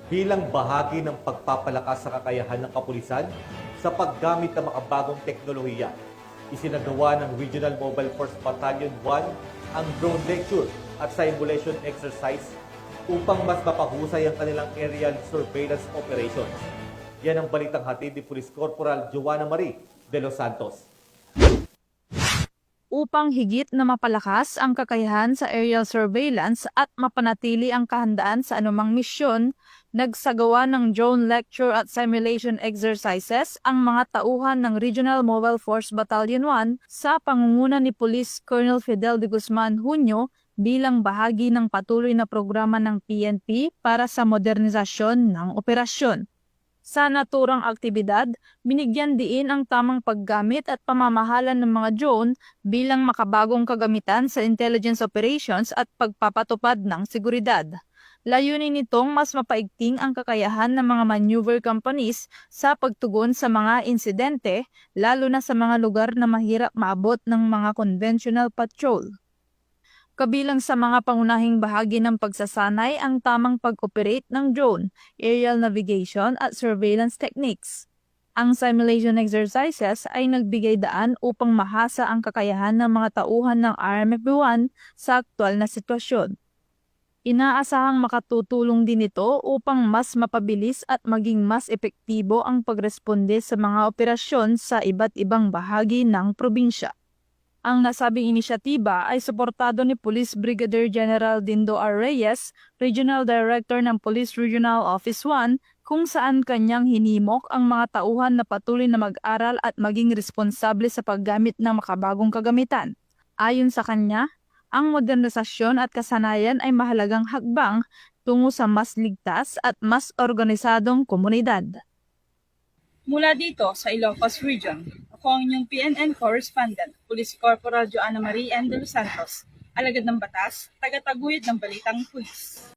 bilang bahagi ng pagpapalakas sa kakayahan ng kapulisan sa paggamit ng makabagong teknolohiya. Isinagawa ng Regional Mobile Force Battalion 1 ang drone lecture at simulation exercise upang mas mapahusay ang kanilang aerial surveillance operations. Yan ang balitang hatid ni Police Corporal Joanna Marie de los Santos. Upang higit na mapalakas ang kakayahan sa aerial surveillance at mapanatili ang kahandaan sa anumang misyon, nagsagawa ng drone lecture at simulation exercises ang mga tauhan ng Regional Mobile Force Battalion 1 sa pangunguna ni Police Colonel Fidel de Guzman Junio bilang bahagi ng patuloy na programa ng PNP para sa modernisasyon ng operasyon. Sa naturang aktibidad, binigyan diin ang tamang paggamit at pamamahala ng mga drone bilang makabagong kagamitan sa intelligence operations at pagpapatupad ng seguridad. Layunin nitong mas mapaigting ang kakayahan ng mga maneuver companies sa pagtugon sa mga insidente, lalo na sa mga lugar na mahirap maabot ng mga conventional patrol. Kabilang sa mga pangunahing bahagi ng pagsasanay ang tamang pag-operate ng drone, aerial navigation at surveillance techniques. Ang simulation exercises ay nagbigay daan upang mahasa ang kakayahan ng mga tauhan ng RMF-1 sa aktwal na sitwasyon. Inaasahang makatutulong din ito upang mas mapabilis at maging mas epektibo ang pagresponde sa mga operasyon sa iba't ibang bahagi ng probinsya. Ang nasabing inisyatiba ay suportado ni Police Brigadier General Dindo R. Reyes, Regional Director ng Police Regional Office 1, kung saan kanyang hinimok ang mga tauhan na patuloy na mag-aral at maging responsable sa paggamit ng makabagong kagamitan. Ayon sa kanya, ang modernisasyon at kasanayan ay mahalagang hakbang tungo sa mas ligtas at mas organisadong komunidad. Mula dito sa Ilocos Region, ako ang inyong PNN correspondent, Police Corporal Joanna Marie de los Santos, alagad ng batas, taga-taguyod ng Balitang Pulis.